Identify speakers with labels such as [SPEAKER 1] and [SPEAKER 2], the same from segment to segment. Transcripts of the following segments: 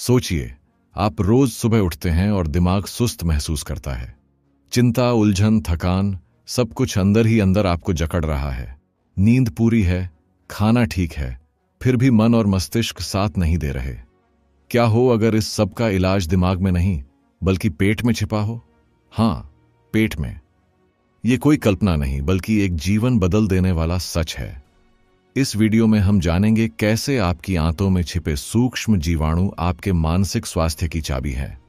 [SPEAKER 1] सोचिए, आप रोज सुबह उठते हैं और दिमाग सुस्त महसूस करता है। चिंता, उलझन, थकान, सब कुछ अंदर ही अंदर आपको जकड़ रहा है। नींद पूरी है, खाना ठीक है, फिर भी मन और मस्तिष्क साथ नहीं दे रहे। क्या हो अगर इस सब का इलाज दिमाग में नहीं बल्कि पेट में छिपा हो? हाँ, पेट में। ये कोई कल्पना नहीं बल्कि एक जीवन बदल देने वाला सच है। इस वीडियो में हम जानेंगे कैसे आपकी आंतों में छिपे सूक्ष्म जीवाणु आपके मानसिक स्वास्थ्य की चाबी है।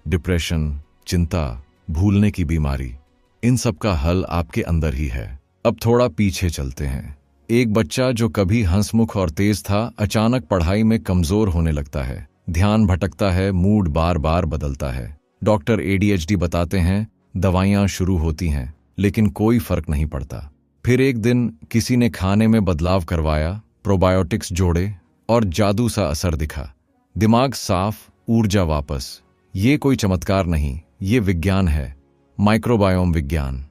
[SPEAKER 1] डिप्रेशन, चिंता, भूलने की बीमारी, इन सब का हल आपके अंदर ही है। अब थोड़ा पीछे चलते हैं। एक बच्चा जो कभी हंसमुख और तेज था, अचानक पढ़ाई में कमजोर होने लगता है, ध्यान भटकता है, मूड बार बार बदलता है। डॉक्टर ADHD बताते हैं, दवाइयां शुरू होती हैं, लेकिन कोई फर्क नहीं पड़ता। फिर एक दिन किसी ने खाने में बदलाव करवाया, प्रोबायोटिक्स जोड़े और जादू सा असर दिखा। दिमाग साफ, ऊर्जा वापस। ये कोई चमत्कार नहीं, ये विज्ञान है, माइक्रोबायोम विज्ञान।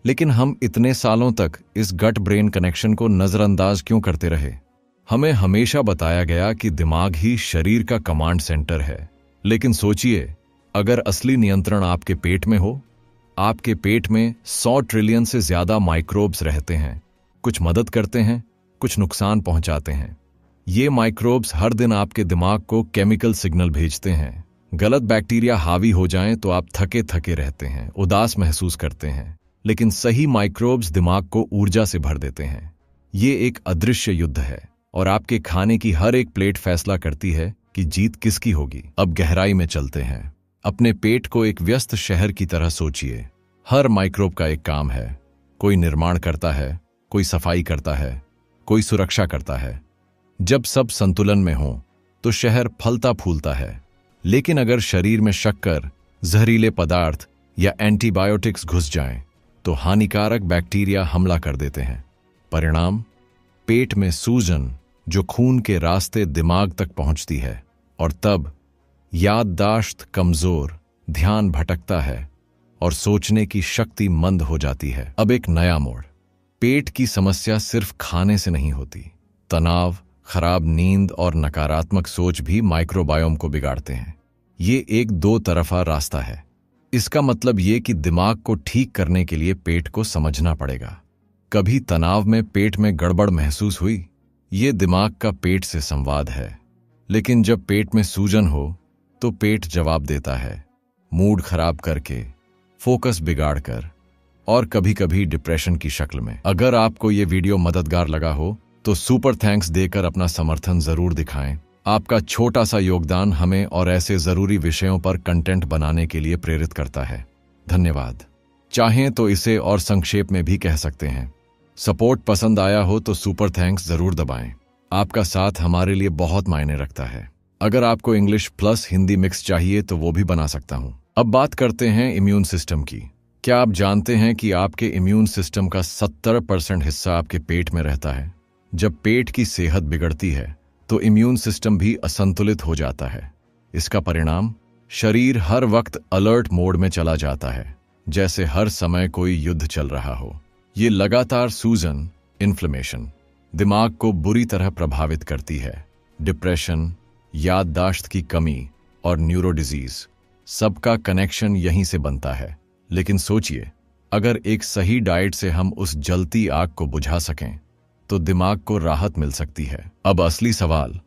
[SPEAKER 1] लेकिन हम इतने सालों तक इस गट ब्रेन कनेक्शन को नजरअंदाज क्यों करते रहे? हमें हमेशा बताया गया कि दिमाग ही शरीर का कमांड सेंटर है। लेकिन सोचिए, अगर असली नियंत्रण आपके पेट में हो। आपके पेट में 100 ट्रिलियन से ज्यादा माइक्रोब्स रहते हैं। कुछ मदद करते हैं, कुछ नुकसान पहुंचाते हैं। ये माइक्रोब्स हर दिन आपके दिमाग को केमिकल सिग्नल भेजते हैं। गलत बैक्टीरिया हावी हो जाएं तो आप थके थके रहते हैं, उदास महसूस करते हैं। लेकिन सही माइक्रोब्स दिमाग को ऊर्जा से भर देते हैं। ये एक अदृश्य युद्ध है और आपके खाने की हर एक प्लेट फैसला करती है कि जीत किसकी होगी। अब गहराई में चलते हैं। अपने पेट को एक व्यस्त शहर की तरह सोचिए। हर माइक्रोब का एक काम है। कोई निर्माण करता है, कोई सफाई करता है, कोई सुरक्षा करता है। जब सब संतुलन में हो तो शहर फलता फूलता है। लेकिन अगर शरीर में शक्कर, जहरीले पदार्थ या एंटीबायोटिक्स घुस जाएं, तो हानिकारक बैक्टीरिया हमला कर देते हैं। परिणाम, पेट में सूजन जो खून के रास्ते दिमाग तक पहुंचती है, और तब याददाश्त कमजोर, ध्यान भटकता है और सोचने की शक्ति मंद हो जाती है। अब एक नया मोड़। पेट की समस्या सिर्फ खाने से नहीं होती। तनाव, खराब नींद और नकारात्मक सोच भी माइक्रोबायोम को बिगाड़ते हैं। ये एक दो तरफा रास्ता है। इसका मतलब ये कि दिमाग को ठीक करने के लिए पेट को समझना पड़ेगा। कभी तनाव में पेट में गड़बड़ महसूस हुई? ये दिमाग का पेट से संवाद है। लेकिन जब पेट में सूजन हो तो पेट जवाब देता है, मूड खराब करके, फोकस बिगाड़कर और कभी-कभी डिप्रेशन की शक्ल में। अगर आपको ये वीडियो मददगार लगा हो तो सुपर थैंक्स देकर अपना समर्थन जरूर दिखाएं। आपका छोटा सा योगदान हमें और ऐसे जरूरी विषयों पर कंटेंट बनाने के लिए प्रेरित करता है। धन्यवाद। चाहें तो इसे और संक्षेप में भी कह सकते हैं। सपोर्ट पसंद आया हो तो सुपर थैंक्स जरूर दबाएं। आपका साथ हमारे लिए बहुत मायने रखता है। अगर आपको इंग्लिश प्लस हिंदी मिक्स चाहिए तो वो भी बना सकता हूं। अब बात करते हैं इम्यून सिस्टम की। क्या आप जानते हैं कि आपके इम्यून सिस्टम का 70% हिस्सा आपके पेट में रहता है? जब पेट की सेहत बिगड़ती है तो इम्यून सिस्टम भी असंतुलित हो जाता है। इसका परिणाम, शरीर हर वक्त अलर्ट मोड में चला जाता है, जैसे हर समय कोई युद्ध चल रहा हो। ये लगातार सूजन, इन्फ्लेमेशन दिमाग को बुरी तरह प्रभावित करती है। डिप्रेशन, याददाश्त की कमी और न्यूरो डिजीज, सबका कनेक्शन यहीं से बनता है। लेकिन सोचिए, अगर एक सही डाइट से हम उस जलती आग को बुझा सकें तो दिमाग को राहत मिल सकती है। अब असली सवाल,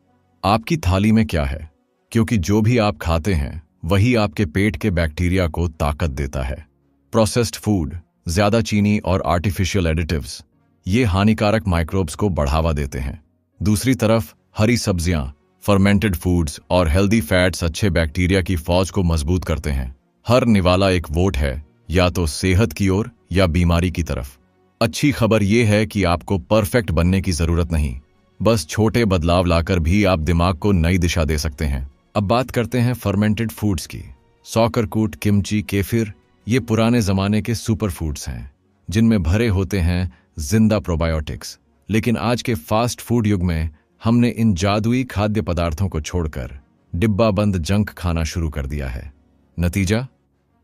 [SPEAKER 1] आपकी थाली में क्या है? क्योंकि जो भी आप खाते हैं वही आपके पेट के बैक्टीरिया को ताकत देता है। प्रोसेस्ड फूड, ज्यादा चीनी और आर्टिफिशियल एडिटिव्स, ये हानिकारक माइक्रोब्स को बढ़ावा देते हैं। दूसरी तरफ हरी सब्जियां, फर्मेंटेड फूड्स और हेल्दी फैट्स अच्छे बैक्टीरिया की फौज को मजबूत करते हैं। हर निवाला एक वोट है, या तो सेहत की ओर या बीमारी की तरफ। अच्छी खबर यह है कि आपको परफेक्ट बनने की जरूरत नहीं, बस छोटे बदलाव लाकर भी आप दिमाग को नई दिशा दे सकते हैं। अब बात करते हैं फर्मेंटेड फूड्स की। सौकरकूट, किमची, केफिर, ये पुराने जमाने के सुपर फूड्स हैं जिनमें भरे होते हैं जिंदा प्रोबायोटिक्स। लेकिन आज के फास्ट फूड युग में हमने इन जादुई खाद्य पदार्थों को छोड़कर डिब्बा बंद जंक खाना शुरू कर दिया है। नतीजा,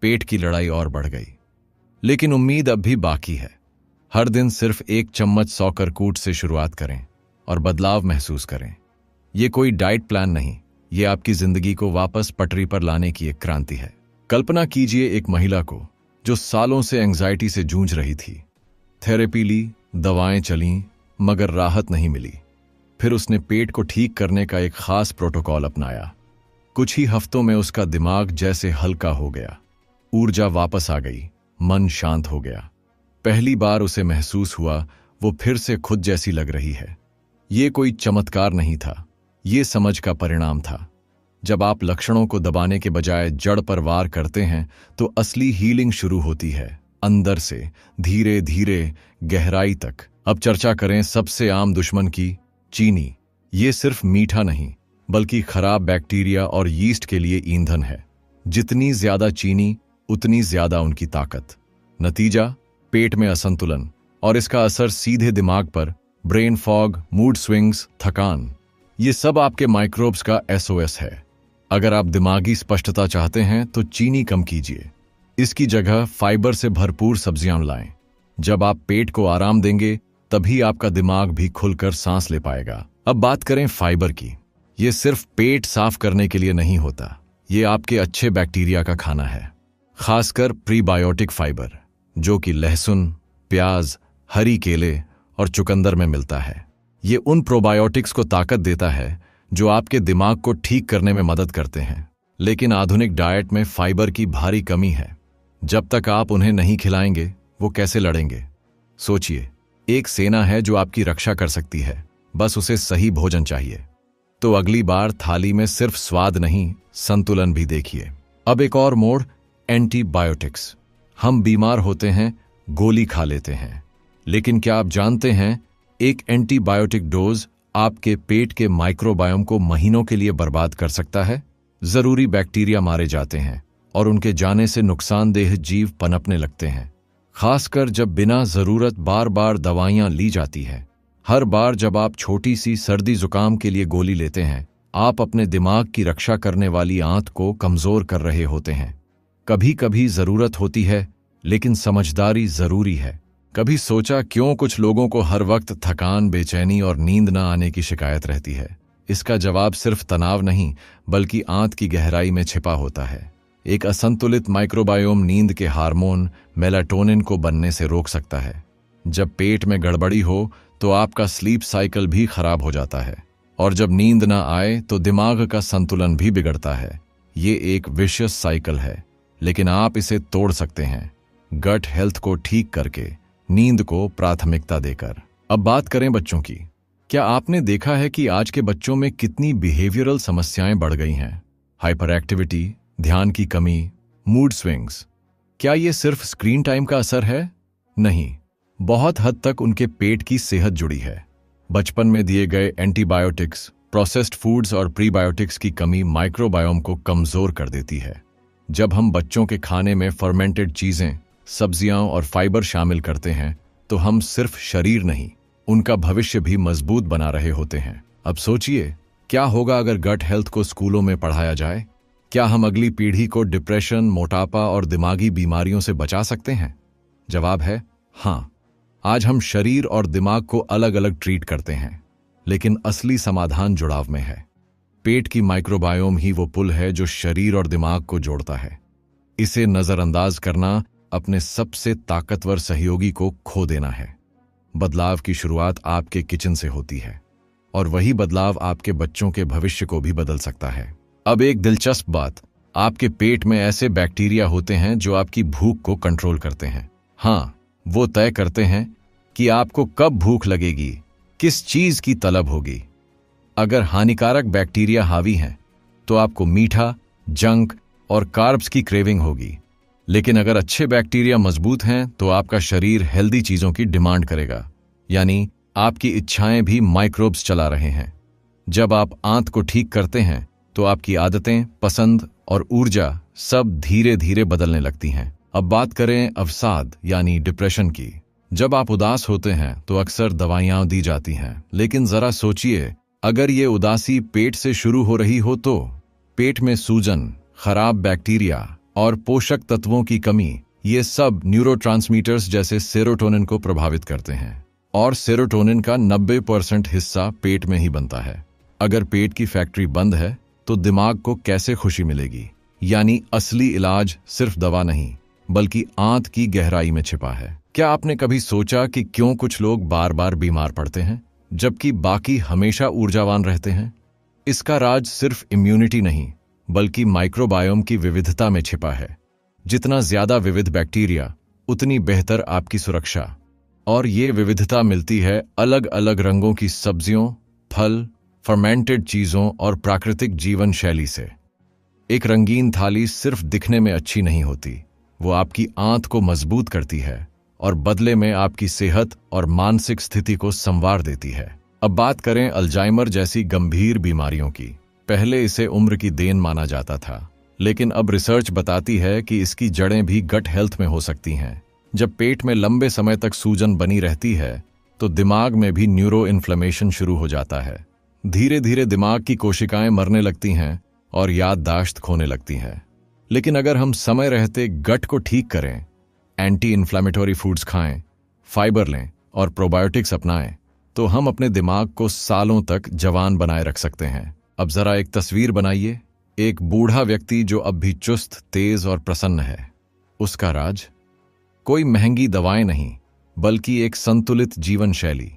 [SPEAKER 1] पेट की लड़ाई और बढ़ गई। लेकिन उम्मीद अब भी बाकी है। हर दिन सिर्फ 1 चम्मच सौकरकूट से शुरुआत करें और बदलाव महसूस करें। ये कोई डाइट प्लान नहीं, ये आपकी जिंदगी को वापस पटरी पर लाने की एक क्रांति है। कल्पना कीजिए एक महिला को जो सालों से एंग्जाइटी से जूझ रही थी। थेरेपी ली, दवाएं चलीं, मगर राहत नहीं मिली। फिर उसने पेट को ठीक करने का एक खास प्रोटोकॉल अपनाया। कुछ ही हफ्तों में उसका दिमाग जैसे हल्का हो गया, ऊर्जा वापस आ गई, मन शांत हो गया। पहली बार उसे महसूस हुआ वो फिर से खुद जैसी लग रही है। ये कोई चमत्कार नहीं था, ये समझ का परिणाम था। जब आप लक्षणों को दबाने के बजाय जड़ पर वार करते हैं तो असली हीलिंग शुरू होती है, अंदर से, धीरे धीरे, गहराई तक। अब चर्चा करें सबसे आम दुश्मन की, चीनी। ये सिर्फ मीठा नहीं बल्कि खराब बैक्टीरिया और यीस्ट के लिए ईंधन है। जितनी ज्यादा चीनी उतनी ज्यादा उनकी ताकत। नतीजा, पेट में असंतुलन, और इसका असर सीधे दिमाग पर, ब्रेन फॉग, मूड स्विंग्स, थकान। ये सब आपके माइक्रोब्स का SOS है। अगर आप दिमागी स्पष्टता चाहते हैं तो चीनी कम कीजिए। इसकी जगह फाइबर से भरपूर सब्जियां लाएं। जब आप पेट को आराम देंगे तभी आपका दिमाग भी खुलकर सांस ले पाएगा। अब बात करें फाइबर की। ये सिर्फ पेट साफ करने के लिए नहीं होता, ये आपके अच्छे बैक्टीरिया का खाना है। खासकर प्रीबायोटिक फाइबर, जो कि लहसुन, प्याज, हरी केले और चुकंदर में मिलता है। ये उन प्रोबायोटिक्स को ताकत देता है जो आपके दिमाग को ठीक करने में मदद करते हैं। लेकिन आधुनिक डाइट में फाइबर की भारी कमी है। जब तक आप उन्हें नहीं खिलाएंगे वो कैसे लड़ेंगे? सोचिए, एक सेना है जो आपकी रक्षा कर सकती है, बस उसे सही भोजन चाहिए। तो अगली बार थाली में सिर्फ स्वाद नहीं, संतुलन भी देखिए। अब एक और मोड़, एंटीबायोटिक्स। हम बीमार होते हैं, गोली खा लेते हैं, लेकिन क्या आप जानते हैं एक एंटीबायोटिक डोज आपके पेट के माइक्रोबायोम को महीनों के लिए बर्बाद कर सकता है। जरूरी बैक्टीरिया मारे जाते हैं और उनके जाने से नुकसानदेह जीव पनपने लगते हैं, खासकर जब बिना जरूरत बार बार दवाइयां ली जाती हैं। हर बार जब आप छोटी सी सर्दी जुकाम के लिए गोली लेते हैं, आप अपने दिमाग की रक्षा करने वाली आंत को कमजोर कर रहे होते हैं। कभी कभी जरूरत होती है, लेकिन समझदारी जरूरी है। कभी सोचा क्यों कुछ लोगों को हर वक्त थकान, बेचैनी और नींद न आने की शिकायत रहती है? इसका जवाब सिर्फ तनाव नहीं बल्कि आंत की गहराई में छिपा होता है। एक असंतुलित माइक्रोबायोम नींद के हार्मोन मेलाटोनिन को बनने से रोक सकता है। जब पेट में गड़बड़ी हो तो आपका स्लीप साइकिल भी खराब हो जाता है, और जब नींद न आए तो दिमाग का संतुलन भी बिगड़ता है। ये एक विशियस साइकिल है, लेकिन आप इसे तोड़ सकते हैं गट हेल्थ को ठीक करके, नींद को प्राथमिकता देकर। अब बात करें बच्चों की। क्या आपने देखा है कि आज के बच्चों में कितनी बिहेवियरल समस्याएं बढ़ गई हैं? हाइपर एक्टिविटी, ध्यान की कमी, मूड स्विंग्स। क्या ये सिर्फ स्क्रीन टाइम का असर है? नहीं, बहुत हद तक उनके पेट की सेहत जुड़ी है। बचपन में दिए गए एंटीबायोटिक्स, प्रोसेस्ड फूड्स और प्रीबायोटिक्स की कमी माइक्रोबायोम को कमजोर कर देती है। जब हम बच्चों के खाने में फर्मेंटेड चीजें, सब्जियां और फाइबर शामिल करते हैं तो हम सिर्फ शरीर नहीं, उनका भविष्य भी मजबूत बना रहे होते हैं। अब सोचिए, क्या होगा अगर गट हेल्थ को स्कूलों में पढ़ाया जाए? क्या हम अगली पीढ़ी को डिप्रेशन, मोटापा और दिमागी बीमारियों से बचा सकते हैं? जवाब है हाँ। आज हम शरीर और दिमाग को अलग अलग ट्रीट करते हैं, लेकिन असली समाधान जुड़ाव में है। पेट की माइक्रोबायोम ही वो पुल है जो शरीर और दिमाग को जोड़ता है। इसे नजरअंदाज करना अपने सबसे ताकतवर सहयोगी को खो देना है। बदलाव की शुरुआत आपके किचन से होती है, और वही बदलाव आपके बच्चों के भविष्य को भी बदल सकता है। अब एक दिलचस्प बात, आपके पेट में ऐसे बैक्टीरिया होते हैं जो आपकी भूख को कंट्रोल करते हैं। हाँ, वो तय करते हैं कि आपको कब भूख लगेगी, किस चीज की तलब होगी। अगर हानिकारक बैक्टीरिया हावी हैं तो आपको मीठा, जंक और कार्ब्स की क्रेविंग होगी। लेकिन अगर अच्छे बैक्टीरिया मजबूत हैं तो आपका शरीर हेल्दी चीजों की डिमांड करेगा, यानी आपकी इच्छाएं भी माइक्रोब्स चला रहे हैं। जब आप आंत को ठीक करते हैं तो आपकी आदतें, पसंद और ऊर्जा सब धीरे धीरे बदलने लगती हैं। अब बात करें अवसाद यानी डिप्रेशन की। जब आप उदास होते हैं तो अक्सर दवाइयां दी जाती हैं, लेकिन जरा सोचिए, अगर ये उदासी पेट से शुरू हो रही हो तो पेट में सूजन, खराब बैक्टीरिया और पोषक तत्वों की कमी, ये सब न्यूरोट्रांसमीटर्स जैसे सेरोटोनिन को प्रभावित करते हैं, और सेरोटोनिन का 90% हिस्सा पेट में ही बनता है। अगर पेट की फैक्ट्री बंद है तो दिमाग को कैसे खुशी मिलेगी? यानी असली इलाज सिर्फ दवा नहीं, बल्कि आंत की गहराई में छिपा है। क्या आपने कभी सोचा कि क्यों कुछ लोग बार बार बीमार पड़ते हैं जबकि बाकी हमेशा ऊर्जावान रहते हैं? इसका राज सिर्फ इम्यूनिटी नहीं, बल्कि माइक्रोबायोम की विविधता में छिपा है। जितना ज्यादा विविध बैक्टीरिया, उतनी बेहतर आपकी सुरक्षा। और ये विविधता मिलती है अलग अलग रंगों की सब्जियों, फल, फर्मेंटेड चीजों और प्राकृतिक जीवन शैली से। एक रंगीन थाली सिर्फ दिखने में अच्छी नहीं होती, वो आपकी आंत को मजबूत करती है और बदले में आपकी सेहत और मानसिक स्थिति को संवार देती है। अब बात करें अल्जाइमर जैसी गंभीर बीमारियों की। पहले इसे उम्र की देन माना जाता था, लेकिन अब रिसर्च बताती है कि इसकी जड़ें भी गट हेल्थ में हो सकती हैं। जब पेट में लंबे समय तक सूजन बनी रहती है तो दिमाग में भी न्यूरो इन्फ्लेमेशन शुरू हो जाता है। धीरे धीरे दिमाग की कोशिकाएं मरने लगती हैं और याददाश्त खोने लगती हैं। लेकिन अगर हम समय रहते गट को ठीक करें, एंटी इन्फ्लेमेटरी फूड्स खाएं, फाइबर लें और प्रोबायोटिक्स अपनाएं, तो हम अपने दिमाग को सालों तक जवान बनाए रख सकते हैं। अब जरा एक तस्वीर बनाइए, एक बूढ़ा व्यक्ति जो अब भी चुस्त, तेज और प्रसन्न है। उसका राज? कोई महंगी दवाएं नहीं, बल्कि एक संतुलित जीवन शैली।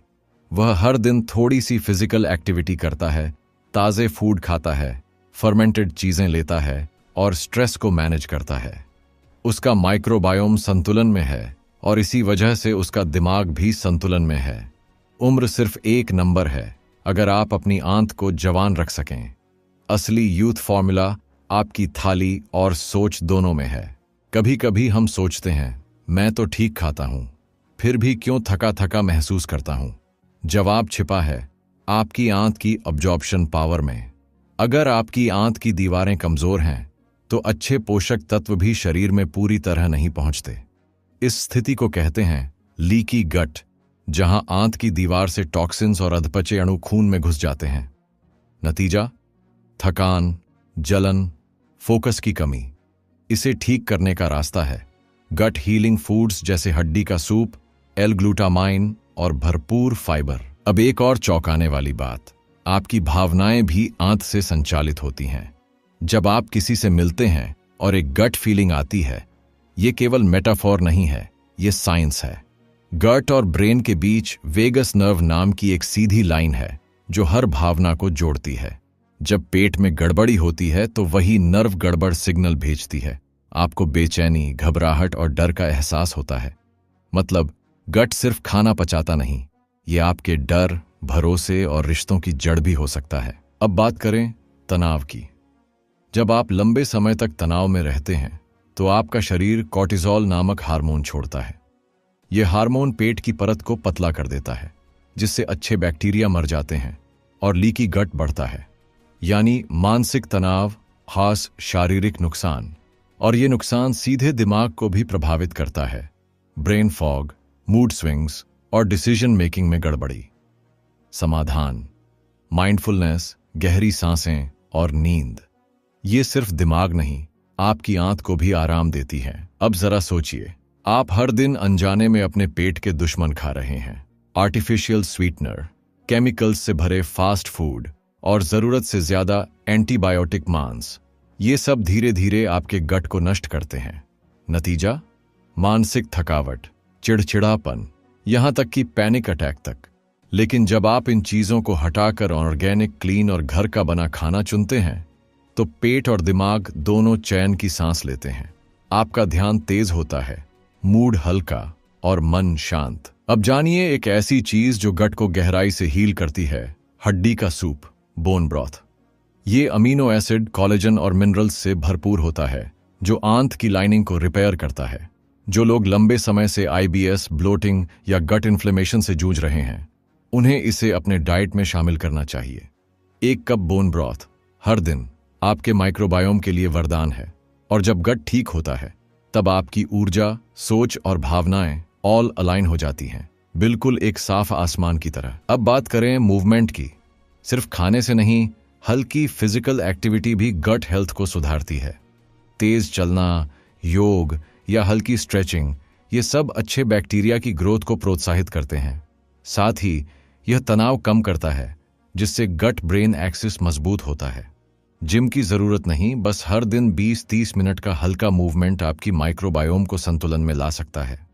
[SPEAKER 1] वह हर दिन थोड़ी सी फिजिकल एक्टिविटी करता है, ताजे फूड खाता है, फर्मेंटेड चीजें लेता है और स्ट्रेस को मैनेज करता है। उसका माइक्रोबायोम संतुलन में है और इसी वजह से उसका दिमाग भी संतुलन में है। उम्र सिर्फ एक नंबर है अगर आप अपनी आंत को जवान रख सकें। असली यूथ फॉर्मूला आपकी थाली और सोच दोनों में है। कभी कभी हम सोचते हैं, मैं तो ठीक खाता हूं, फिर भी क्यों थका थका महसूस करता हूं? जवाब छिपा है आपकी आंत की अब्जॉर्प्शन पावर में। अगर आपकी आंत की दीवारें कमजोर हैं तो अच्छे पोषक तत्व भी शरीर में पूरी तरह नहीं पहुंचते। इस स्थिति को कहते हैं लीकी गट, जहां आंत की दीवार से टॉक्सिन्स और अधपचे अणु खून में घुस जाते हैं। नतीजा? थकान, जलन, फोकस की कमी। इसे ठीक करने का रास्ता है गट हीलिंग फूड्स जैसे हड्डी का सूप, एल-ग्लूटामाइन और भरपूर फाइबर। अब एक और चौंकाने वाली बात, आपकी भावनाएं भी आंत से संचालित होती हैं। जब आप किसी से मिलते हैं और एक गट फीलिंग आती है, ये केवल मेटाफोर नहीं है, ये साइंस है। गट और ब्रेन के बीच वेगस नर्व नाम की एक सीधी लाइन है जो हर भावना को जोड़ती है। जब पेट में गड़बड़ी होती है तो वही नर्व गड़बड़ सिग्नल भेजती है। आपको बेचैनी, घबराहट और डर का एहसास होता है। मतलब गट सिर्फ खाना पचाता नहीं, ये आपके डर, भरोसे और रिश्तों की जड़ भी हो सकता है। अब बात करें तनाव की। जब आप लंबे समय तक तनाव में रहते हैं तो आपका शरीर कॉर्टिसोल नामक हार्मोन छोड़ता है। यह हार्मोन पेट की परत को पतला कर देता है, जिससे अच्छे बैक्टीरिया मर जाते हैं और लीकी गट बढ़ता है। यानी मानसिक तनाव, खास शारीरिक नुकसान। और ये नुकसान सीधे दिमाग को भी प्रभावित करता है। ब्रेन फॉग, मूड स्विंग्स और डिसीजन मेकिंग में गड़बड़ी। समाधान? माइंडफुलनेस, गहरी सांसें और नींद। ये सिर्फ दिमाग नहीं, आपकी आंत को भी आराम देती है। अब जरा सोचिए, आप हर दिन अनजाने में अपने पेट के दुश्मन खा रहे हैं। आर्टिफिशियल स्वीटनर, केमिकल्स से भरे फास्ट फूड और जरूरत से ज्यादा एंटीबायोटिक मांस। ये सब धीरे धीरे आपके गट को नष्ट करते हैं। नतीजा? मानसिक थकावट, चिड़चिड़ापन, यहां तक कि पैनिक अटैक तक। लेकिन जब आप इन चीजों को हटाकर ऑर्गेनिक, क्लीन और घर का बना खाना चुनते हैं तो पेट और दिमाग दोनों चैन की सांस लेते हैं। आपका ध्यान तेज होता है, मूड हल्का और मन शांत। अब जानिए एक ऐसी चीज जो गट को गहराई से हील करती है, हड्डी का सूप, बोन ब्रॉथ। ये अमीनो एसिड, कोलेजन और मिनरल्स से भरपूर होता है जो आंत की लाइनिंग को रिपेयर करता है। जो लोग लंबे समय से आईबीएस, ब्लोटिंग या गट इन्फ्लेमेशन से जूझ रहे हैं, उन्हें इसे अपने डाइट में शामिल करना चाहिए। 1 कप बोन ब्रॉथ हर दिन आपके माइक्रोबायोम के लिए वरदान है। और जब गट ठीक होता है तब आपकी ऊर्जा, सोच और भावनाएं ऑल अलाइन हो जाती हैं, बिल्कुल एक साफ आसमान की तरह। अब बात करें मूवमेंट की। सिर्फ खाने से नहीं, हल्की फिजिकल एक्टिविटी भी गट हेल्थ को सुधारती है। तेज चलना, योग या हल्की स्ट्रेचिंग, ये सब अच्छे बैक्टीरिया की ग्रोथ को प्रोत्साहित करते हैं। साथ ही यह तनाव कम करता है, जिससे गट ब्रेन एक्सिस मजबूत होता है। जिम की जरूरत नहीं, बस हर दिन 20-30 मिनट का हल्का मूवमेंट आपकी माइक्रोबायोम को संतुलन में ला सकता है।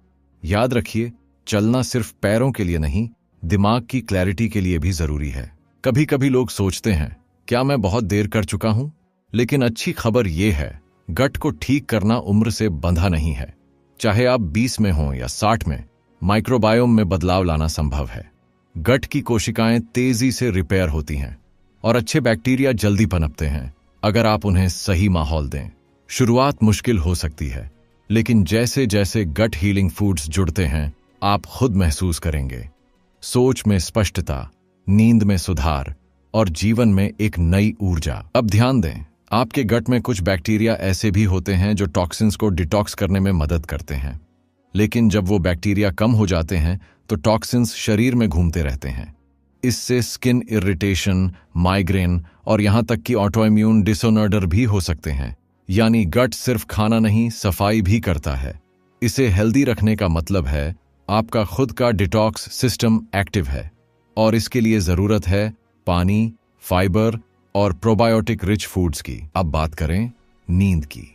[SPEAKER 1] याद रखिए, चलना सिर्फ पैरों के लिए नहीं, दिमाग की क्लैरिटी के लिए भी जरूरी है। कभी कभी लोग सोचते हैं, क्या मैं बहुत देर कर चुका हूं? लेकिन अच्छी खबर यह है, गट को ठीक करना उम्र से बंधा नहीं है। चाहे आप 20 में हों या 60 में, माइक्रोबायोम में बदलाव लाना संभव है। गट की कोशिकाएं तेजी से रिपेयर होती हैं और अच्छे बैक्टीरिया जल्दी पनपते हैं अगर आप उन्हें सही माहौल दें। शुरुआत मुश्किल हो सकती है, लेकिन जैसे जैसे गट हीलिंग फूड्स जुड़ते हैं, आप खुद महसूस करेंगे सोच में स्पष्टता, नींद में सुधार और जीवन में एक नई ऊर्जा। अब ध्यान दें, आपके गट में कुछ बैक्टीरिया ऐसे भी होते हैं जो टॉक्सिन्स को डिटॉक्स करने में मदद करते हैं। लेकिन जब वो बैक्टीरिया कम हो जाते हैं तो टॉक्सिन्स शरीर में घूमते रहते हैं। इससे स्किन इरिटेशन, माइग्रेन और यहां तक कि ऑटोइम्यून डिसऑर्डर भी हो सकते हैं। यानी गट सिर्फ खाना नहीं, सफाई भी करता है। इसे हेल्दी रखने का मतलब है आपका खुद का डिटॉक्स सिस्टम एक्टिव है, और इसके लिए जरूरत है पानी, फाइबर और प्रोबायोटिक रिच फूड्स की। अब बात करें नींद की।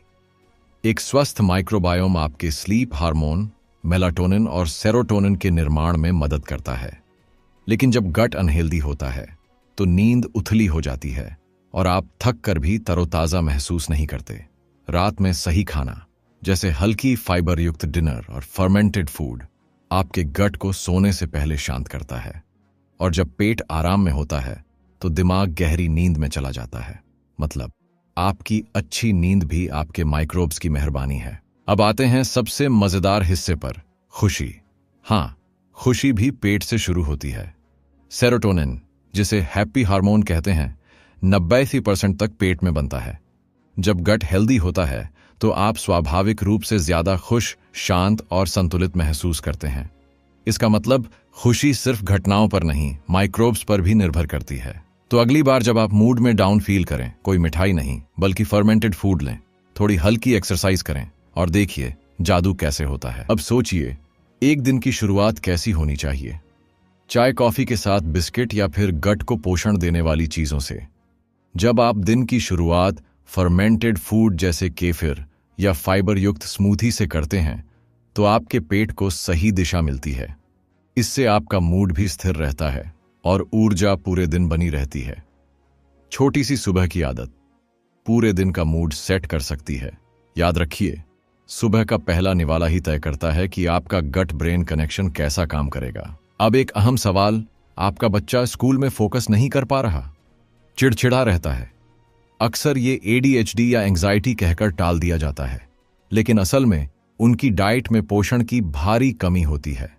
[SPEAKER 1] एक स्वस्थ माइक्रोबायोम आपके स्लीप हार्मोन, मेलाटोनिन और सेरोटोनिन के निर्माण में मदद करता है। लेकिन जब गट अनहेल्दी होता है तो नींद उथली हो जाती है और आप थक कर भी तरोताजा महसूस नहीं करते। रात में सही खाना, जैसे हल्की फाइबर युक्त डिनर और फर्मेंटेड फूड, आपके गट को सोने से पहले शांत करता है। और जब पेट आराम में होता है तो दिमाग गहरी नींद में चला जाता है। मतलब आपकी अच्छी नींद भी आपके माइक्रोब्स की मेहरबानी है। अब आते हैं सबसे मजेदार हिस्से पर, खुशी। हाँ, खुशी भी पेट से शुरू होती है। सेरोटोनिन, जिसे हैप्पी हार्मोन कहते हैं, 90% तक पेट में बनता है। जब गट हेल्दी होता है तो आप स्वाभाविक रूप से ज्यादा खुश, शांत और संतुलित महसूस करते हैं। इसका मतलब खुशी सिर्फ घटनाओं पर नहीं, माइक्रोब्स पर भी निर्भर करती है। तो अगली बार जब आप मूड में डाउन फील करें, कोई मिठाई नहीं बल्कि फर्मेंटेड फूड लें, थोड़ी हल्की एक्सरसाइज करें और देखिए जादू कैसे होता है। अब सोचिए, एक दिन की शुरुआत कैसी होनी चाहिए? चाय कॉफी के साथ बिस्किट या फिर गट को पोषण देने वाली चीजों से। जब आप दिन की शुरुआत फर्मेंटेड फूड जैसे केफिर या फाइबर युक्त स्मूथी से करते हैं तो आपके पेट को सही दिशा मिलती है। इससे आपका मूड भी स्थिर रहता है और ऊर्जा पूरे दिन बनी रहती है। छोटी सी सुबह की आदत पूरे दिन का मूड सेट कर सकती है। याद रखिए, सुबह का पहला निवाला ही तय करता है कि आपका गट ब्रेन कनेक्शन कैसा काम करेगा। अब एक अहम सवाल, आपका बच्चा स्कूल में फोकस नहीं कर पा रहा, चिड़चिड़ा रहता है। अक्सर ये ADHD या एंजाइटी कहकर टाल दिया जाता है, लेकिन असल में उनकी डाइट में पोषण की भारी कमी होती है।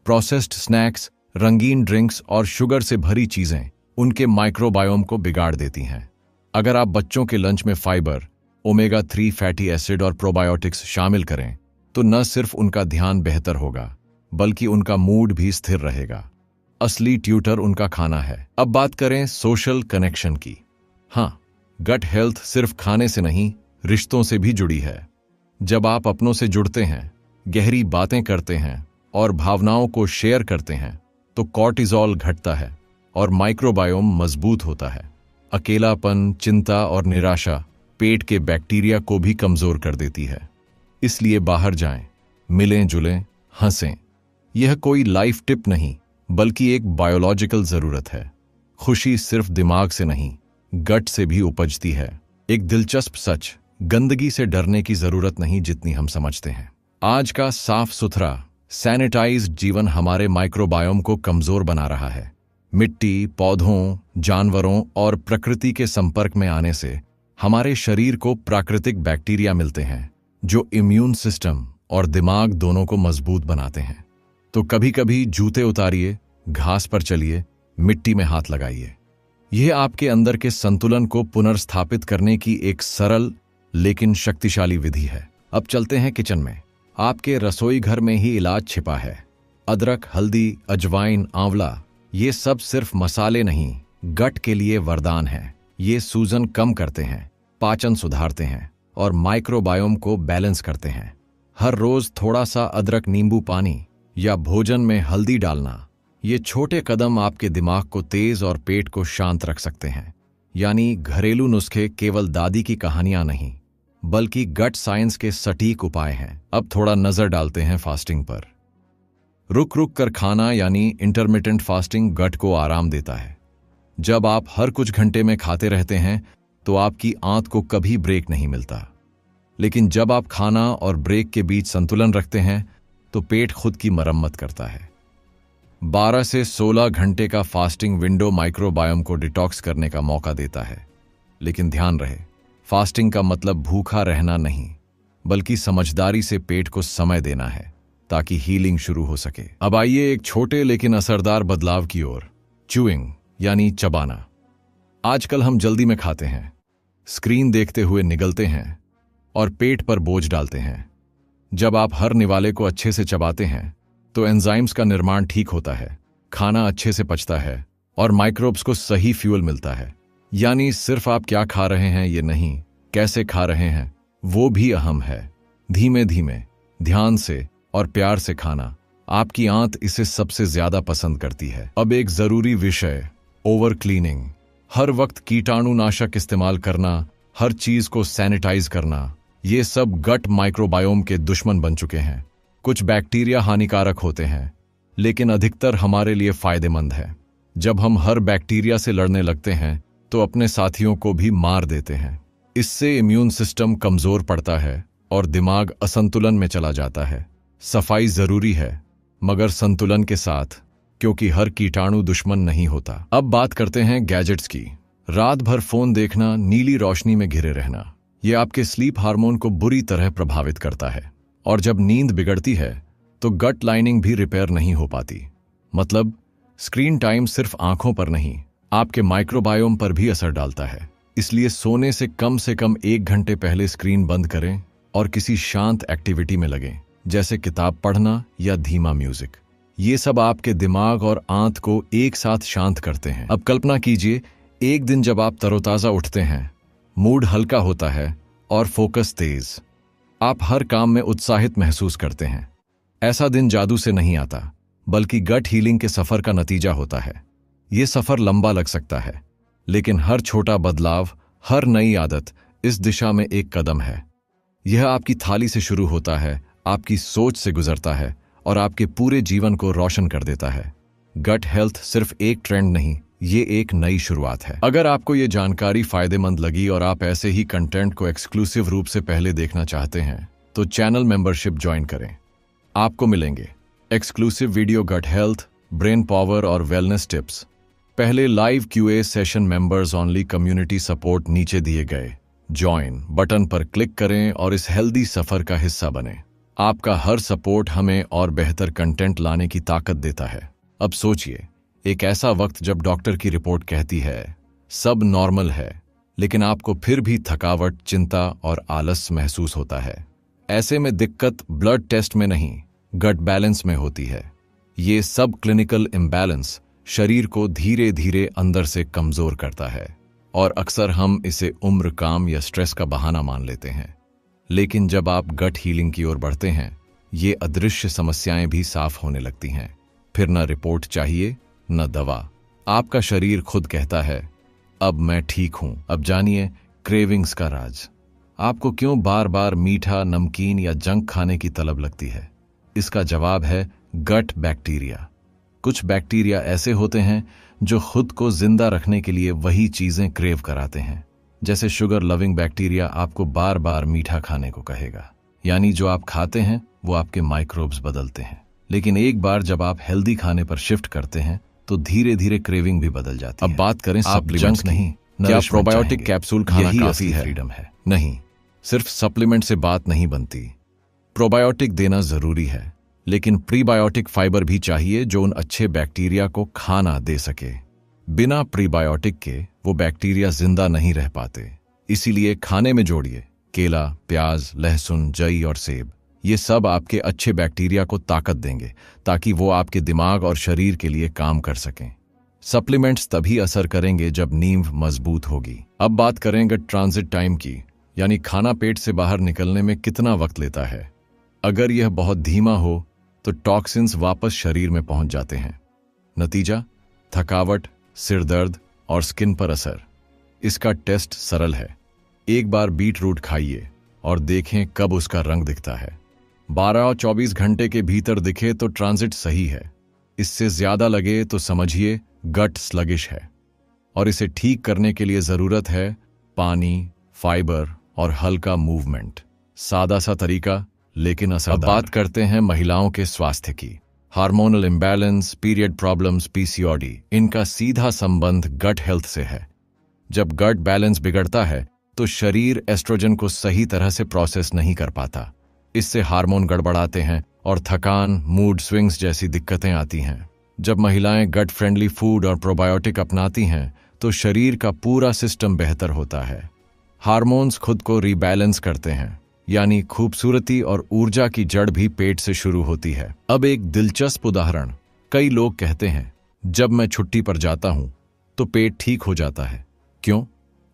[SPEAKER 1] प्रोसेस्ड स्नैक्स, रंगीन ड्रिंक्स और शुगर से भरी चीजें उनके माइक्रोबायोम को बिगाड़ देती हैं। अगर आप बच्चों के लंच में फाइबर, ओमेगा 3 फैटी एसिड और प्रोबायोटिक्स शामिल करें तो न सिर्फ उनका ध्यान बेहतर होगा बल्कि उनका मूड भी स्थिर रहेगा। असली ट्यूटर उनका खाना है। अब बात करें सोशल कनेक्शन की। हाँ, गट हेल्थ सिर्फ खाने से नहीं, रिश्तों से भी जुड़ी है। जब आप अपनों से जुड़ते हैं, गहरी बातें करते हैं और भावनाओं को शेयर करते हैं तो कॉर्टिजोल घटता है और माइक्रोबायोम मजबूत होता है। अकेलापन, चिंता और निराशा पेट के बैक्टीरिया को भी कमजोर कर देती है। इसलिए बाहर जाएं, मिलें जुलें, हंसें। यह कोई लाइफ टिप नहीं बल्कि एक बायोलॉजिकल जरूरत है। खुशी सिर्फ दिमाग से नहीं, गट से भी उपजती है। एक दिलचस्प सच, गंदगी से डरने की जरूरत नहीं जितनी हम समझते हैं। आज का साफ सुथरा, सैनिटाइज्ड जीवन हमारे माइक्रोबायोम को कमजोर बना रहा है। मिट्टी, पौधों, जानवरों और प्रकृति के संपर्क में आने से हमारे शरीर को प्राकृतिक बैक्टीरिया मिलते हैं जो इम्यून सिस्टम और दिमाग दोनों को मजबूत बनाते हैं। तो कभी कभी जूते उतारिए, घास पर चलिए, मिट्टी में हाथ लगाइए। यह आपके अंदर के संतुलन को पुनर्स्थापित करने की एक सरल लेकिन शक्तिशाली विधि है। अब चलते हैं किचन में। आपके रसोई घर में ही इलाज छिपा है। अदरक, हल्दी, अजवाइन, आंवला, ये सब सिर्फ मसाले नहीं, गट के लिए वरदान है। ये सूजन कम करते हैं, पाचन सुधारते हैं और माइक्रोबायोम को बैलेंस करते हैं। हर रोज थोड़ा सा अदरक, नींबू पानी या भोजन में हल्दी डालना, ये छोटे कदम आपके दिमाग को तेज और पेट को शांत रख सकते हैं। यानी घरेलू नुस्खे केवल दादी की कहानियां नहीं, बल्कि गट साइंस के सटीक उपाय हैं। अब थोड़ा नजर डालते हैं फास्टिंग पर। रुक रुक कर खाना यानी इंटरमिटेंट फास्टिंग गट को आराम देता है। जब आप हर कुछ घंटे में खाते रहते हैं तो आपकी आंत को कभी ब्रेक नहीं मिलता। लेकिन जब आप खाना और ब्रेक के बीच संतुलन रखते हैं तो पेट खुद की मरम्मत करता है। 12 से 16 घंटे का फास्टिंग विंडो माइक्रोबायोम को डिटॉक्स करने का मौका देता है। लेकिन ध्यान रहे, फास्टिंग का मतलब भूखा रहना नहीं, बल्कि समझदारी से पेट को समय देना है ताकि हीलिंग शुरू हो सके। अब आइए एक छोटे लेकिन असरदार बदलाव की ओर, च्यूइंग यानी चबाना। आजकल हम जल्दी में खाते हैं, स्क्रीन देखते हुए निगलते हैं और पेट पर बोझ डालते हैं। जब आप हर निवाले को अच्छे से चबाते हैं तो एंजाइम्स का निर्माण ठीक होता है, खाना अच्छे से पचता है और माइक्रोब्स को सही फ्यूल मिलता है। यानी सिर्फ आप क्या खा रहे हैं ये नहीं, कैसे खा रहे हैं वो भी अहम है। धीमे धीमे, ध्यान से और प्यार से खाना, आपकी आंत इसे सबसे ज्यादा पसंद करती है। अब एक जरूरी विषय, ओवर क्लीनिंग। हर वक्त कीटाणुनाशक इस्तेमाल करना, हर चीज को सैनिटाइज करना, ये सब गट माइक्रोबायोम के दुश्मन बन चुके हैं। कुछ बैक्टीरिया हानिकारक होते हैं, लेकिन अधिकतर हमारे लिए फायदेमंद है। जब हम हर बैक्टीरिया से लड़ने लगते हैं तो अपने साथियों को भी मार देते हैं। इससे इम्यून सिस्टम कमजोर पड़ता है और दिमाग असंतुलन में चला जाता है। सफाई जरूरी है, मगर संतुलन के साथ, क्योंकि हर कीटाणु दुश्मन नहीं होता। अब बात करते हैं गैजेट्स की। रात भर फोन देखना, नीली रोशनी में घिरे रहना, यह आपके स्लीप हार्मोन को बुरी तरह प्रभावित करता है। और जब नींद बिगड़ती है तो गट लाइनिंग भी रिपेयर नहीं हो पाती। मतलब स्क्रीन टाइम सिर्फ आंखों पर नहीं, आपके माइक्रोबायोम पर भी असर डालता है। इसलिए सोने से कम 1 घंटे पहले स्क्रीन बंद करें और किसी शांत एक्टिविटी में लगें, जैसे किताब पढ़ना या धीमा म्यूजिक। ये सब आपके दिमाग और आंत को एक साथ शांत करते हैं। अब कल्पना कीजिए, एक दिन जब आप तरोताजा उठते हैं, मूड हल्का होता है और फोकस तेज, आप हर काम में उत्साहित महसूस करते हैं। ऐसा दिन जादू से नहीं आता, बल्कि गट हीलिंग के सफर का नतीजा होता है। ये सफर लंबा लग सकता है, लेकिन हर छोटा बदलाव, हर नई आदत इस दिशा में एक कदम है। यह आपकी थाली से शुरू होता है, आपकी सोच से गुजरता है और आपके पूरे जीवन को रोशन कर देता है। गट हेल्थ सिर्फ एक ट्रेंड नहीं, ये एक नई शुरुआत है। अगर आपको ये जानकारी फायदेमंद लगी और आप ऐसे ही कंटेंट को एक्सक्लूसिव रूप से पहले देखना चाहते हैं तो चैनल मेंबरशिप ज्वाइन करें। आपको मिलेंगे exclusive video, gut health, brain power और वेलनेस टिप्स। पहले live QA session, members only, community support नीचे दिए गए ज्वाइन बटन पर क्लिक करें और इस हेल्दी सफर का हिस्सा बने। आपका हर सपोर्ट हमें और बेहतर कंटेंट लाने की ताकत देता है। अब सोचिए, एक ऐसा वक्त जब डॉक्टर की रिपोर्ट कहती है सब नॉर्मल है, लेकिन आपको फिर भी थकावट, चिंता और आलस महसूस होता है। ऐसे में दिक्कत ब्लड टेस्ट में नहीं, गट बैलेंस में होती है। ये सब क्लिनिकल इम्बैलेंस शरीर को धीरे धीरे अंदर से कमजोर करता है और अक्सर हम इसे उम्र, काम या स्ट्रेस का बहाना मान लेते हैं। लेकिन जब आप गट हीलिंग की ओर बढ़ते हैं, ये अदृश्य समस्याएं भी साफ होने लगती हैं। फिर न रिपोर्ट चाहिए, न दवा, आपका शरीर खुद कहता है अब मैं ठीक हूं। अब जानिए क्रेविंग्स का राज। आपको क्यों बार बार मीठा, नमकीन या जंक खाने की तलब लगती है? इसका जवाब है गट बैक्टीरिया। कुछ बैक्टीरिया ऐसे होते हैं जो खुद को जिंदा रखने के लिए वही चीजें क्रेव कराते हैं। जैसे शुगर लविंग बैक्टीरिया आपको बार बार मीठा खाने को कहेगा, यानी जो आप खाते हैं वो आपके माइक्रोब्स बदलते हैं। लेकिन एक बार जब आप हेल्दी खाने पर शिफ्ट करते हैं तो धीरे धीरे क्रेविंग भी बदल जाती है। अब बात करें सप्लीमेंट्स नहीं, क्या प्रोबायोटिक कैप्सूल खाना काफी है? फ्रीडम है नहीं, सिर्फ सप्लीमेंट से बात नहीं बनती। प्रोबायोटिक देना जरूरी है, लेकिन प्रीबायोटिक फाइबर भी चाहिए जो उन अच्छे बैक्टीरिया को खाना दे सके। बिना प्रीबायोटिक के वो बैक्टीरिया जिंदा नहीं रह पाते। इसीलिए खाने में जोड़िए केला, प्याज, लहसुन, जई और सेब। ये सब आपके अच्छे बैक्टीरिया को ताकत देंगे ताकि वो आपके दिमाग और शरीर के लिए काम कर सकें। सप्लीमेंट्स तभी असर करेंगे जब नींव मजबूत होगी। अब बात करेंगे ट्रांजिट टाइम की, यानी खाना पेट से बाहर निकलने में कितना वक्त लेता है। अगर यह बहुत धीमा हो तो टॉक्सिन्स वापस शरीर में पहुंच जाते हैं। नतीजा थकावट, सिर दर्द और स्किन पर असर। इसका टेस्ट सरल है। एक बार बीट रूट खाइए और देखें कब उसका रंग दिखता है। 12 और 24 घंटे के भीतर दिखे तो ट्रांजिट सही है। इससे ज्यादा लगे तो समझिए गट स्लगिश है और इसे ठीक करने के लिए जरूरत है पानी, फाइबर और हल्का मूवमेंट। सादा सा तरीका लेकिन असरदार। अब बात करते हैं महिलाओं के स्वास्थ्य की। Hormonal imbalance, period problems, PCOD, इनका सीधा संबंध गट हेल्थ से है। जब गट बैलेंस बिगड़ता है तो शरीर एस्ट्रोजन को सही तरह से प्रोसेस नहीं कर पाता। इससे हार्मोन गड़बड़ाते हैं और थकान, मूड स्विंग्स जैसी दिक्कतें आती हैं। जब महिलाएं गट फ्रेंडली फूड और प्रोबायोटिक अपनाती हैं तो शरीर का पूरा सिस्टम बेहतर होता है। हार्मोन्स खुद को रीबैलेंस करते हैं, यानी खूबसूरती और ऊर्जा की जड़ भी पेट से शुरू होती है। अब एक दिलचस्प उदाहरण। कई लोग कहते हैं जब मैं छुट्टी पर जाता हूं तो पेट ठीक हो जाता है। क्यों?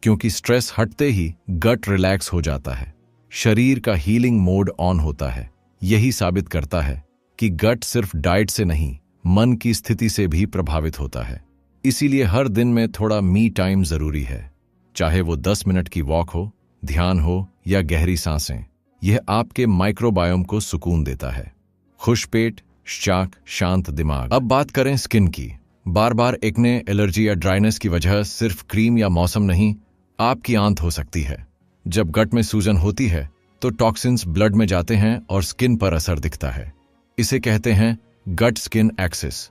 [SPEAKER 1] क्योंकि स्ट्रेस हटते ही गट रिलैक्स हो जाता है, शरीर का हीलिंग मोड ऑन होता है। यही साबित करता है कि गट सिर्फ डाइट से नहीं, मन की स्थिति से भी प्रभावित होता है। इसीलिए हर दिन में थोड़ा मी टाइम जरूरी है, चाहे वो 10 मिनट की वॉक हो, ध्यान हो या गहरी सांसें। यह आपके माइक्रोबायोम को सुकून देता है। खुश पेट, शांत दिमाग। अब बात करें स्किन की। बार बार एक्ने, एलर्जी या ड्राइनेस की वजह सिर्फ क्रीम या मौसम नहीं, आपकी आंत हो सकती है। जब गट में सूजन होती है तो टॉक्सिन्स ब्लड में जाते हैं और स्किन पर असर दिखता है। इसे कहते हैं गट स्किन एक्सिस।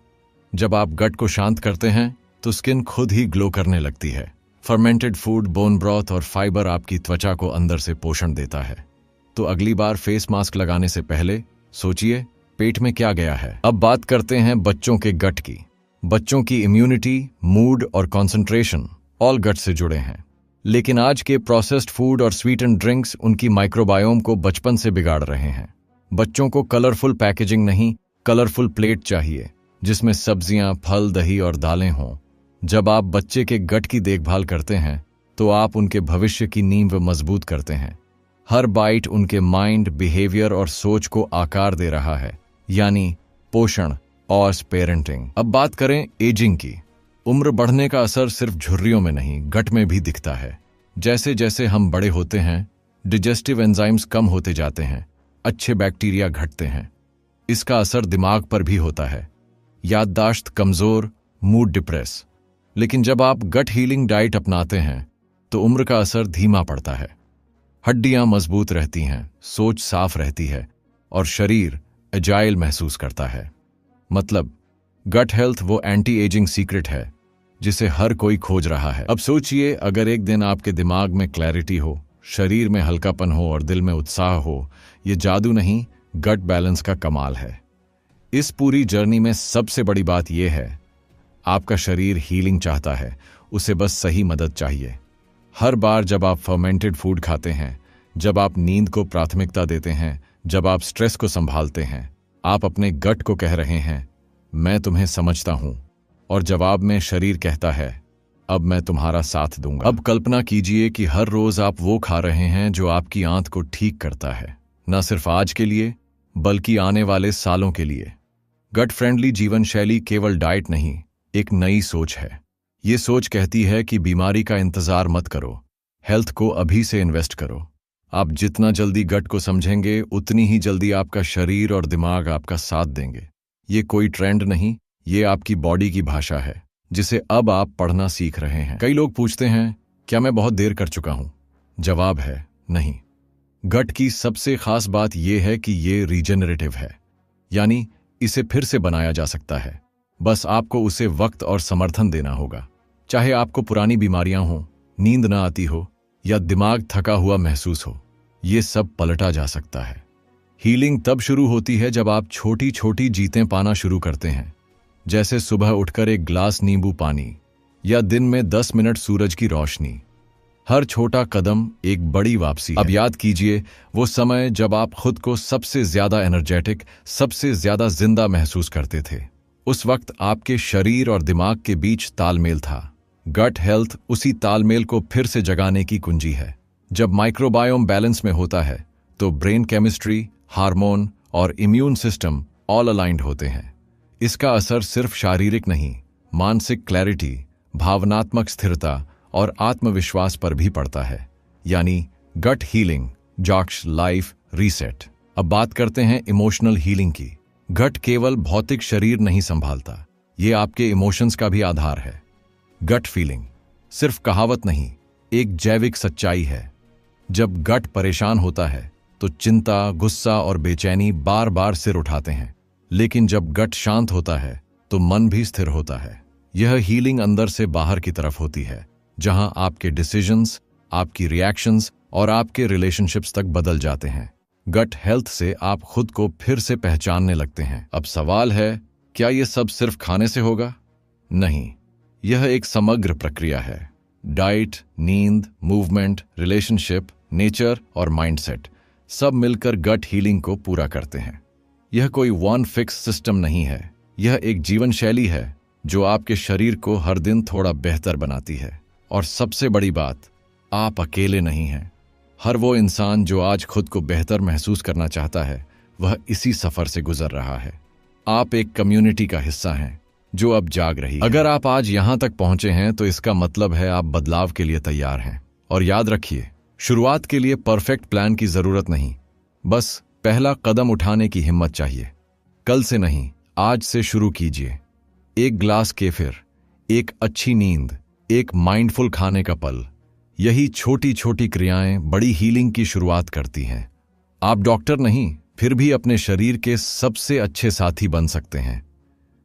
[SPEAKER 1] जब आप गट को शांत करते हैं तो स्किन खुद ही ग्लो करने लगती है। फर्मेंटेड फूड, बोन ब्रॉथ और फाइबर आपकी त्वचा को अंदर से पोषण देता है। तो अगली बार फेस मास्क लगाने से पहले सोचिए पेट में क्या गया है। अब बात करते हैं बच्चों के गट की। बच्चों की इम्यूनिटी, मूड और कंसंट्रेशन ऑल गट से जुड़े हैं। लेकिन आज के प्रोसेस्ड फूड और स्वीटेंड ड्रिंक्स उनकी माइक्रोबायोम को बचपन से बिगाड़ रहे हैं। बच्चों को कलरफुल पैकेजिंग नहीं, कलरफुल प्लेट चाहिए जिसमें सब्जियां, फल, दही और दालें हों। जब आप बच्चे के गट की देखभाल करते हैं तो आप उनके भविष्य की नींव मजबूत करते हैं। हर बाइट उनके माइंड, बिहेवियर और सोच को आकार दे रहा है, यानी पोषण और पेरेंटिंग। अब बात करें एजिंग की। उम्र बढ़ने का असर सिर्फ झुर्रियों में नहीं, गट में भी दिखता है। जैसे जैसे हम बड़े होते हैं, डिजेस्टिव एंजाइम्स कम होते जाते हैं, अच्छे बैक्टीरिया घटते हैं। इसका असर दिमाग पर भी होता है, याददाश्त कमजोर, मूड डिप्रेस। लेकिन जब आप गट हीलिंग डाइट अपनाते हैं तो उम्र का असर धीमा पड़ता है। हड्डियां मजबूत रहती हैं, सोच साफ रहती है और शरीर एजाइल महसूस करता है। मतलब गट हेल्थ वो एंटी एजिंग सीक्रेट है जिसे हर कोई खोज रहा है। अब सोचिए अगर एक दिन आपके दिमाग में क्लैरिटी हो, शरीर में हल्कापन हो और दिल में उत्साह हो, ये जादू नहीं, गट बैलेंस का कमाल है। इस पूरी जर्नी में सबसे बड़ी बात यह है, आपका शरीर हीलिंग चाहता है, उसे बस सही मदद चाहिए। हर बार जब आप फर्मेंटेड फूड खाते हैं, जब आप नींद को प्राथमिकता देते हैं, जब आप स्ट्रेस को संभालते हैं, आप अपने गट को कह रहे हैं मैं तुम्हें समझता हूं, और जवाब में शरीर कहता है अब मैं तुम्हारा साथ दूंगा। अब कल्पना कीजिए कि हर रोज आप वो खा रहे हैं जो आपकी आंत को ठीक करता है, न सिर्फ आज के लिए बल्कि आने वाले सालों के लिए। गट फ्रेंडली जीवन शैली केवल डाइट नहीं, एक नई सोच है। ये सोच कहती है कि बीमारी का इंतजार मत करो, हेल्थ को अभी से इन्वेस्ट करो। आप जितना जल्दी गट को समझेंगे उतनी ही जल्दी आपका शरीर और दिमाग आपका साथ देंगे। ये कोई ट्रेंड नहीं, ये आपकी बॉडी की भाषा है जिसे अब आप पढ़ना सीख रहे हैं। कई लोग पूछते हैं क्या मैं बहुत देर कर चुका हूं? जवाब है नहीं। गट की सबसे खास बात यह है कि ये रीजेनरेटिव है, यानी इसे फिर से बनाया जा सकता है। बस आपको उसे वक्त और समर्थन देना होगा। चाहे आपको पुरानी बीमारियां हों, नींद न आती हो या दिमाग थका हुआ महसूस हो, ये सब पलटा जा सकता है। हीलिंग तब शुरू होती है जब आप छोटी छोटी जीतें पाना शुरू करते हैं, जैसे सुबह उठकर एक ग्लास नींबू पानी या दिन में 10 मिनट सूरज की रोशनी। हर छोटा कदम एक बड़ी वापसी है। अब याद कीजिए वो समय जब आप खुद को सबसे ज्यादा एनर्जेटिक, सबसे ज्यादा जिंदा महसूस करते थे। उस वक्त आपके शरीर और दिमाग के बीच तालमेल था। गट हेल्थ उसी तालमेल को फिर से जगाने की कुंजी है। जब माइक्रोबायोम बैलेंस में होता है तो ब्रेन केमिस्ट्री, हार्मोन और इम्यून सिस्टम ऑल अलाइंड होते हैं। इसका असर सिर्फ शारीरिक नहीं, मानसिक क्लैरिटी, भावनात्मक स्थिरता और आत्मविश्वास पर भी पड़ता है, यानी गट हीलिंग जॉक्स लाइफ रीसेट। अब बात करते हैं इमोशनल हीलिंग की। गट केवल भौतिक शरीर नहीं संभालता, ये आपके इमोशंस का भी आधार है। गट फीलिंग सिर्फ कहावत नहीं, एक जैविक सच्चाई है। जब गट परेशान होता है तो चिंता, गुस्सा और बेचैनी बार बार सिर उठाते हैं, लेकिन जब गट शांत होता है तो मन भी स्थिर होता है। यह हीलिंग अंदर से बाहर की तरफ होती है, जहां आपके डिसीजंस, आपकी रिएक्शंस और आपके रिलेशनशिप्स तक बदल जाते हैं। गट हेल्थ से आप खुद को फिर से पहचानने लगते हैं। अब सवाल है, क्या यह सब सिर्फ खाने से होगा? नहीं, यह एक समग्र प्रक्रिया है। डाइट, नींद, मूवमेंट, रिलेशनशिप, नेचर और माइंडसेट सब मिलकर गट हीलिंग को पूरा करते हैं। यह कोई वन फिक्स सिस्टम नहीं है, यह एक जीवन शैली है जो आपके शरीर को हर दिन थोड़ा बेहतर बनाती है। और सबसे बड़ी बात, आप अकेले नहीं हैं। हर वो इंसान जो आज खुद को बेहतर महसूस करना चाहता है, वह इसी सफर से गुजर रहा है। आप एक कम्युनिटी का हिस्सा हैं जो अब जाग रही है। अगर आप आज यहां तक पहुंचे हैं तो इसका मतलब है आप बदलाव के लिए तैयार हैं। और याद रखिए, शुरुआत के लिए परफेक्ट प्लान की जरूरत नहीं, बस पहला कदम उठाने की हिम्मत चाहिए। कल से नहीं, आज से शुरू कीजिए। एक ग्लास केफिर, एक अच्छी नींद, एक माइंडफुल खाने का पल, यही छोटी छोटी क्रियाएं बड़ी हीलिंग की शुरुआत करती हैं। आप डॉक्टर नहीं, फिर भी अपने शरीर के सबसे अच्छे साथी बन सकते हैं।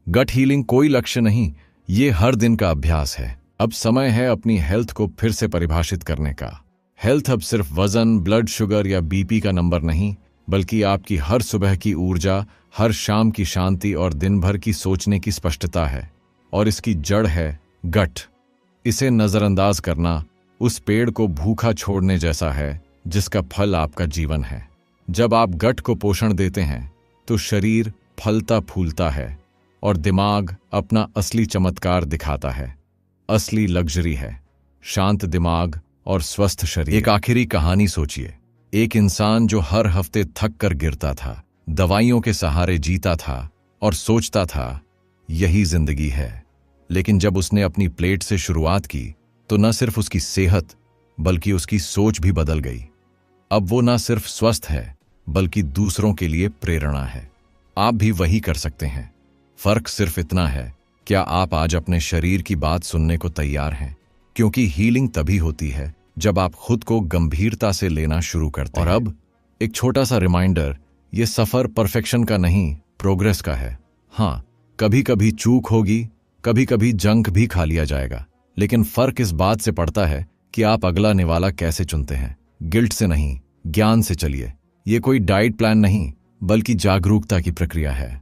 [SPEAKER 1] गट हीलिंग कोई लक्ष्य नहीं, ये हर दिन का अभ्यास है। अब समय है अपनी हेल्थ को फिर से परिभाषित करने का। हेल्थ अब सिर्फ वजन, ब्लड शुगर या बीपी का नंबर नहीं, बल्कि आपकी हर सुबह की ऊर्जा, हर शाम की शांति और दिन भर की सोचने की स्पष्टता है। और इसकी जड़ है गट। इसे नजरअंदाज करना उस पेड़ को भूखा छोड़ने जैसा है जिसका फल आपका जीवन है। जब आप गट को पोषण देते हैं तो शरीर फलता फूलता है और दिमाग अपना असली चमत्कार दिखाता है। असली लग्जरी है शांत दिमाग और स्वस्थ शरीर। एक आखिरी कहानी सोचिए। एक इंसान जो हर हफ्ते थक कर गिरता था, दवाइयों के सहारे जीता था और सोचता था यही जिंदगी है। लेकिन जब उसने अपनी प्लेट से शुरुआत की तो न सिर्फ उसकी सेहत बल्कि उसकी सोच भी बदल गई। अब वो न सिर्फ स्वस्थ है बल्कि दूसरों के लिए प्रेरणा है। आप भी वही कर सकते हैं। फर्क सिर्फ इतना है, क्या आप आज अपने शरीर की बात सुनने को तैयार हैं? क्योंकि हीलिंग तभी होती है जब आप खुद को गंभीरता से लेना शुरू करते हैं। और अब एक छोटा सा रिमाइंडर, ये सफर परफेक्शन का नहीं, प्रोग्रेस का है। हाँ, कभी कभी चूक होगी, कभी कभी जंक भी खा लिया जाएगा, लेकिन फर्क इस बात से पड़ता है कि आप अगला निवाला कैसे चुनते हैं। गिल्ट से नहीं, ज्ञान से चलिए। ये कोई डाइट प्लान नहीं, बल्कि जागरूकता की प्रक्रिया है।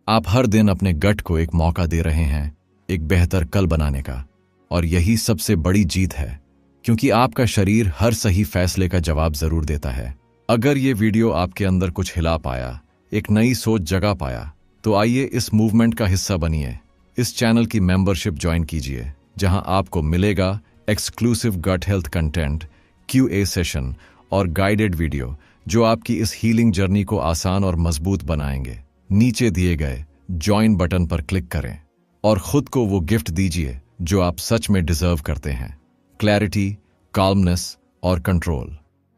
[SPEAKER 1] आप हर दिन अपने गट को एक मौका दे रहे हैं एक बेहतर कल बनाने का। और यही सबसे बड़ी जीत है, क्योंकि आपका शरीर हर सही फैसले का जवाब जरूर देता है। अगर ये वीडियो आपके अंदर कुछ हिला पाया, एक नई सोच जगा पाया, तो आइए इस मूवमेंट का हिस्सा बनिए। इस चैनल की मेंबरशिप ज्वाइन कीजिए, जहां आपको मिलेगा exclusive gut health content, QA session और गाइडेड वीडियो जो आपकी इस हीलिंग जर्नी को आसान और मजबूत बनाएंगे। नीचे दिए गए ज्वाइन बटन पर क्लिक करें और खुद को वो गिफ्ट दीजिए जो आप सच में डिजर्व करते हैं, क्लैरिटी, काल्मनेस और कंट्रोल।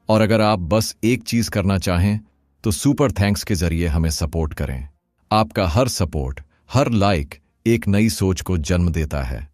[SPEAKER 1] और अगर आप बस एक चीज करना चाहें तो सुपर थैंक्स के जरिए हमें सपोर्ट करें। आपका हर सपोर्ट, हर लाइक एक नई सोच को जन्म देता है।